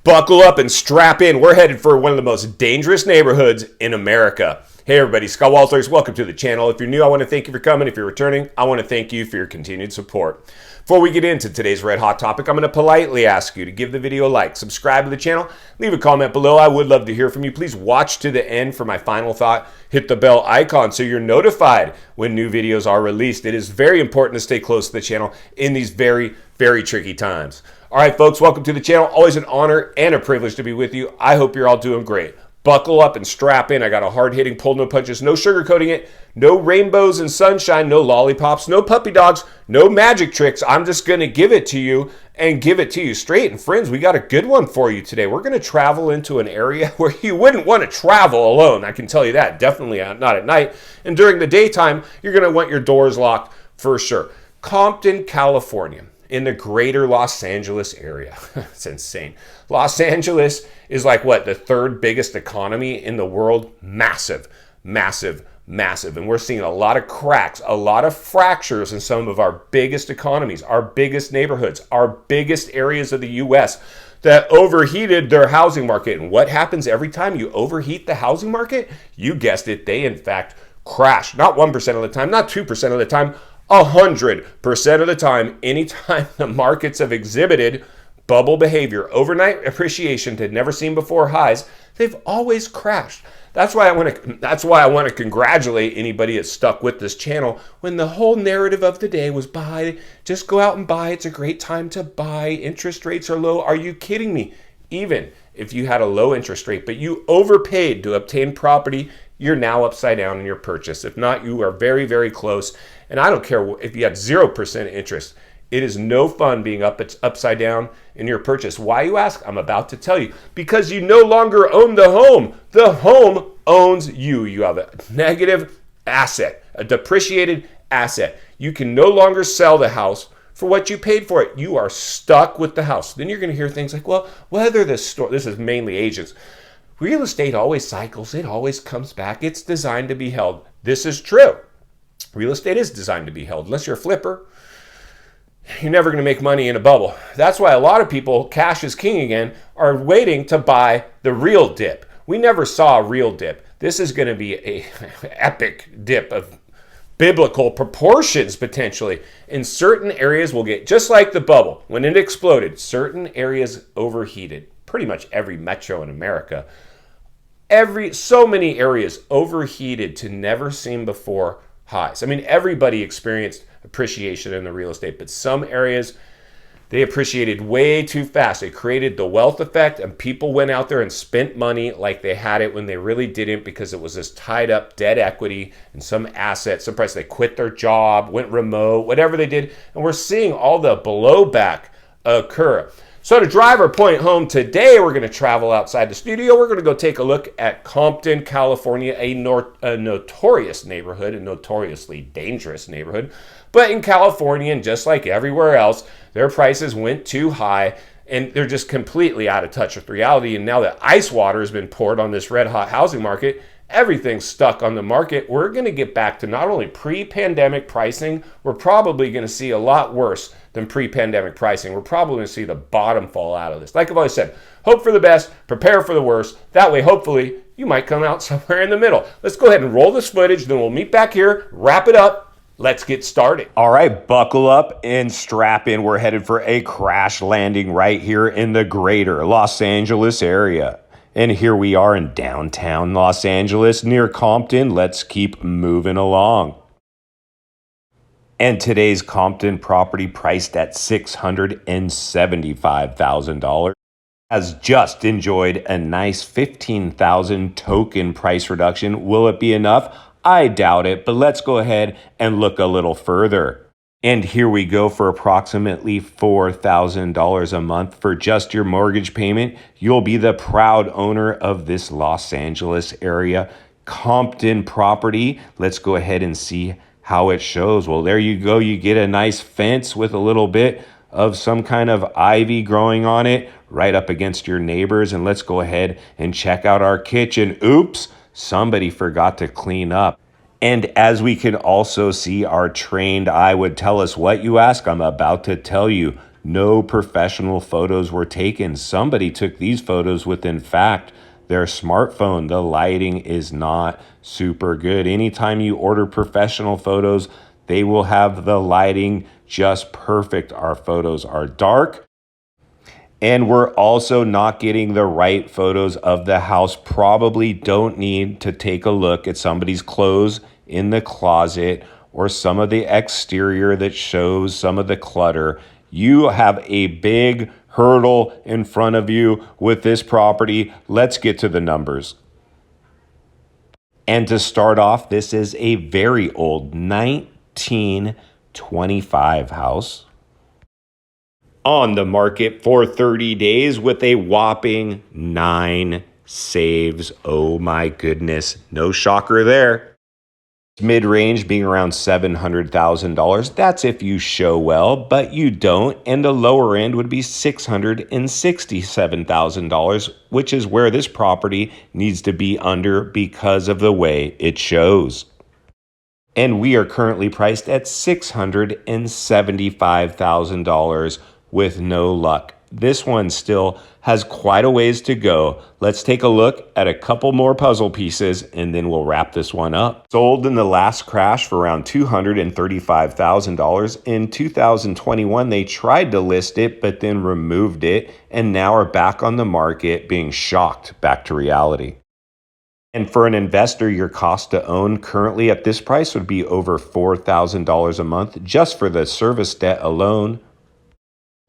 Buckle up and strap in. We're headed for one of the most dangerous neighborhoods in America. Hey everybody, Scott Walters. Welcome to the channel. If you're new, I want to thank you for coming. If you're returning, I want to thank you for your continued support. Before we get into today's red hot topic, I'm going to politely ask you to give the video a like, subscribe to the channel, leave a comment below. I would love to hear from you. Please watch to the end for my final thought. Hit the bell icon so you're notified when new videos are released. It is very important to stay close to the channel in these very, very tricky times. All right, folks, welcome to the channel. Always an honor and a privilege to be with you. I hope you're all doing great. Buckle up and strap in. I got a hard-hitting pull, no punches, no sugarcoating it, no rainbows and sunshine, no lollipops, no puppy dogs, no magic tricks. I'm just going to give it to you and give it to you straight. And friends, we got a good one for you today. We're going to travel into an area where you wouldn't want to travel alone. I can tell you that. Definitely not at night. And during the daytime, you're going to want your doors locked for sure. Compton, California, in the greater Los Angeles area. It's insane. Los Angeles is like what? The third biggest economy in the world. Massive, massive, massive. And we're seeing a lot of cracks, a lot of fractures in some of our biggest economies, our biggest neighborhoods, our biggest areas of the U.S. that overheated their housing market. And what happens every time you overheat the housing market? You guessed it, they in fact crash. Not 1% of the time, not 2% of the time, 100% of the time. Anytime the markets have exhibited bubble behavior, overnight appreciation to never seen before highs, they've always crashed. That's why I want to congratulate anybody that's stuck with this channel when the whole narrative of the day was buy, just go out and buy. It's a great time to buy. Interest rates are low. Are you kidding me? Even if you had a low interest rate, but you overpaid to obtain property, you're now upside down in your purchase. If not, you are very, very close. And I don't care if you had 0% interest. It is no fun being upside down in your purchase. Why, you ask? I'm about to tell you. Because you no longer own the home. The home owns you. You have a negative asset, a depreciated asset. You can no longer sell the house for what you paid for it. You are stuck with the house. Then you're going to hear things like, well, whether the store, this is mainly agents, real estate always cycles. It always comes back. It's designed to be held. This is true. Real estate is designed to be held. Unless you're a flipper, you're never going to make money in a bubble. That's why a lot of people, cash is king again, are waiting to buy the real dip. We never saw a real dip. This is going to be an epic dip of biblical proportions potentially. In certain areas will get, just like the bubble, when it exploded, certain areas overheated. Pretty much every metro in America. So many areas overheated to never seen before highs. I mean, everybody experienced appreciation in the real estate, but some areas, they appreciated way too fast. It created the wealth effect, and people went out there and spent money like they had it when they really didn't, because it was this tied up dead equity and some asset, some price. They quit their job, went remote, whatever they did, and we're seeing all the blowback occur. So to drive our point home today, we're going to travel outside the studio. We're going to go take a look at Compton, California, a notorious neighborhood, a notoriously dangerous neighborhood. But in California, and just like everywhere else, their prices went too high, and they're just completely out of touch with reality. And now that ice water has been poured on this red-hot housing market, everything's stuck on the market. We're going to get back to not only pre-pandemic pricing, we're probably going to see a lot worse than pre-pandemic pricing. We're probably going to see the bottom fall out of this. Like I've always said, hope for the best, prepare for the worst. That way, hopefully, you might come out somewhere in the middle. Let's go ahead and roll this footage, then we'll meet back here, wrap it up. Let's get started. All right, buckle up and strap in. We're headed for a crash landing right here in the greater Los Angeles area. And here we are in downtown Los Angeles near Compton. Let's keep moving along. And today's Compton property, priced at $675,000, has just enjoyed a nice 15,000 token price reduction. Will it be enough? I doubt it, but let's go ahead and look a little further. And here we go. For approximately $4,000 a month for just your mortgage payment, you'll be the proud owner of this Los Angeles area Compton property. Let's go ahead and see how it shows. Well, there you go. You get a nice fence with a little bit of some kind of ivy growing on it right up against your neighbors. And let's go ahead and check out our kitchen. Oops, somebody forgot to clean up. And as we can also see, our trained eye would tell us what, you ask? I'm about to tell you. No professional photos were taken. Somebody took these photos with, in fact, their smartphone. The lighting is not super good. Anytime you order professional photos, they will have the lighting just perfect. Our photos are dark. And we're also not getting the right photos of the house. Probably don't need to take a look at somebody's clothes in the closet or some of the exterior that shows some of the clutter. You have a big hurdle in front of you with this property. Let's get to the numbers. And to start off, this is a very old 1925 house on the market for 30 days with a whopping 9 saves. Oh my goodness, no shocker there. Mid-range being around $700,000. That's if you show well, but you don't. And the lower end would be $667,000, which is where this property needs to be under because of the way it shows. And we are currently priced at $675,000 with no luck. This one still has quite a ways to go. Let's take a look at a couple more puzzle pieces and then we'll wrap this one up. Sold in the last crash for around $235,000. In 2021, they tried to list it, but then removed it and now are back on the market being shocked back to reality. And for an investor, your cost to own currently at this price would be over $4,000 a month just for the service debt alone.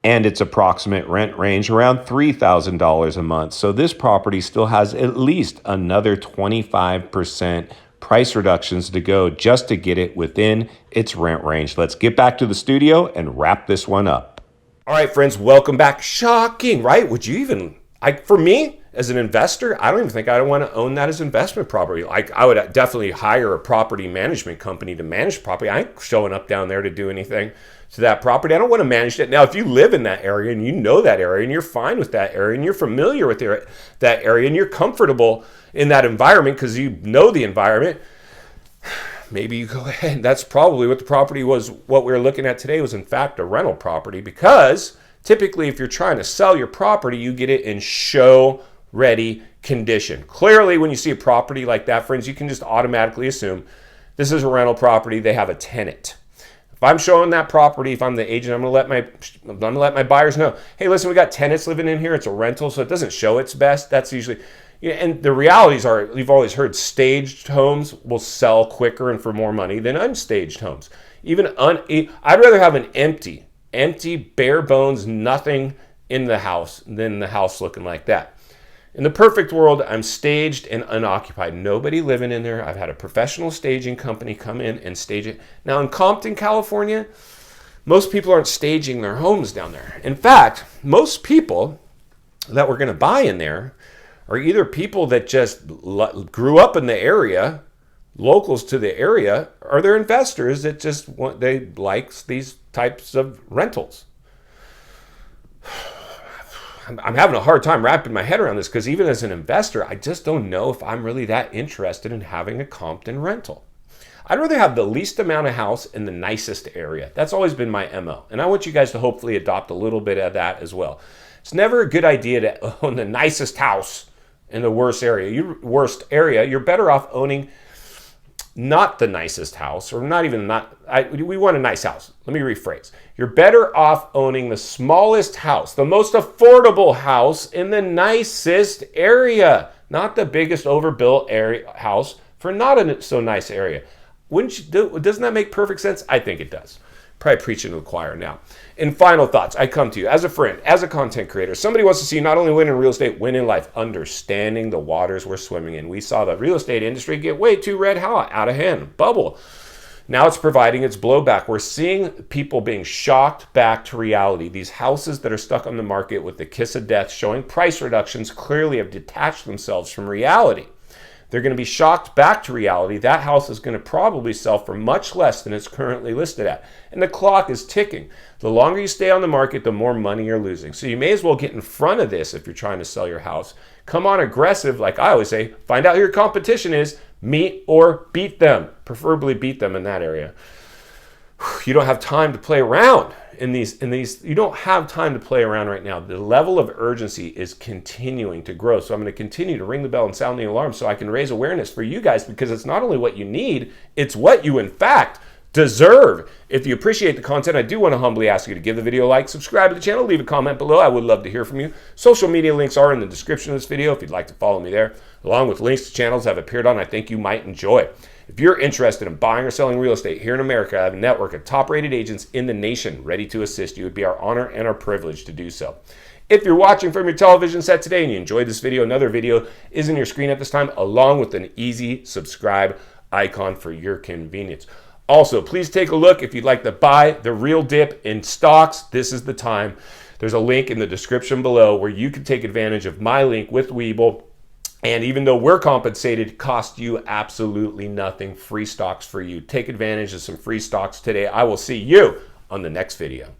And its approximate rent range around $3,000 a month. So this property still has at least another 25% price reductions to go just to get it within its rent range. Let's get back to the studio and wrap this one up. All right, friends, welcome back. Shocking, right? Would you even, for me, as an investor, I don't even think I want to own that as investment property. I would definitely hire a property management company to manage property. I ain't showing up down there to do anything to that property. I don't want to manage it. Now, if you live in that area and you know that area and you're fine with that area and you're familiar with that area and you're comfortable in that environment because you know the environment, maybe you go ahead. That's probably what the property was. What we were looking at today was in fact a rental property, because typically if you're trying to sell your property, you get it in show ready condition. Clearly, when you see a property like that, friends, you can just automatically assume this is a rental property. They have a tenant. If I'm showing that property, if I'm the agent, I'm gonna let my buyers know, hey, listen, we got tenants living in here. It's a rental, so it doesn't show its best. That's usually, and the realities are, you've always heard staged homes will sell quicker and for more money than unstaged homes. I'd rather have an empty, bare bones, nothing in the house than the house looking like that. In the perfect world, I'm staged and unoccupied. Nobody living in there. I've had a professional staging company come in and stage it. Now in Compton, California, most people aren't staging their homes down there. In fact, most people that we're going to buy in there are either people that just grew up in the area, locals to the area, or they're investors that they like these types of rentals. I'm having a hard time wrapping my head around this because even as an investor, I just don't know if I'm really that interested in having a Compton rental. I'd rather have the least amount of house in the nicest area. That's always been my MO. And I want you guys to hopefully adopt a little bit of that as well. It's never a good idea to own the nicest house in the worst area. You're better off owning not the nicest house, or we want a nice house. Let me rephrase. You're better off owning the smallest house, the most affordable house in the nicest area, not the biggest overbuilt house for not a so nice area. Doesn't that make perfect sense? I think it does. Probably preaching to the choir now. In final thoughts, I come to you as a friend, as a content creator. Somebody wants to see you not only win in real estate, win in life, understanding the waters we're swimming in. We saw the real estate industry get way too red hot, out of hand, bubble. Now it's providing its blowback. We're seeing people being shocked back to reality. These houses that are stuck on the market with the kiss of death showing price reductions clearly have detached themselves from reality. They're going to be shocked back to reality. That house is going to probably sell for much less than it's currently listed at. And the clock is ticking. The longer you stay on the market, the more money you're losing. So you may as well get in front of this if you're trying to sell your house. Come on aggressive, like I always say, find out who your competition is, meet or beat them, preferably beat them in that area. You don't have time to play around in these, you don't have time to play around right now. The level of urgency is continuing to grow. So I'm going to continue to ring the bell and sound the alarm so I can raise awareness for you guys, because it's not only what you need, it's what you in fact deserve. If you appreciate the content, I do want to humbly ask you to give the video a like, subscribe to the channel, leave a comment below. I would love to hear from you. Social media links are in the description of this video if you'd like to follow me there, along with links to channels I've appeared on I think you might enjoy. If you're interested in buying or selling real estate here in America, I have a network of top-rated agents in the nation ready to assist you. It would be our honor and our privilege to do so. If you're watching from your television set today and you enjoyed this video, another video is in your screen at this time, along with an easy subscribe icon for your convenience. Also, please take a look if you'd like to buy the real dip in stocks. This is the time. There's a link in the description below where you can take advantage of my link with WEBULL. And even though we're compensated, cost you absolutely nothing. Free stocks for you. Take advantage of some free stocks today. I will see you on the next video.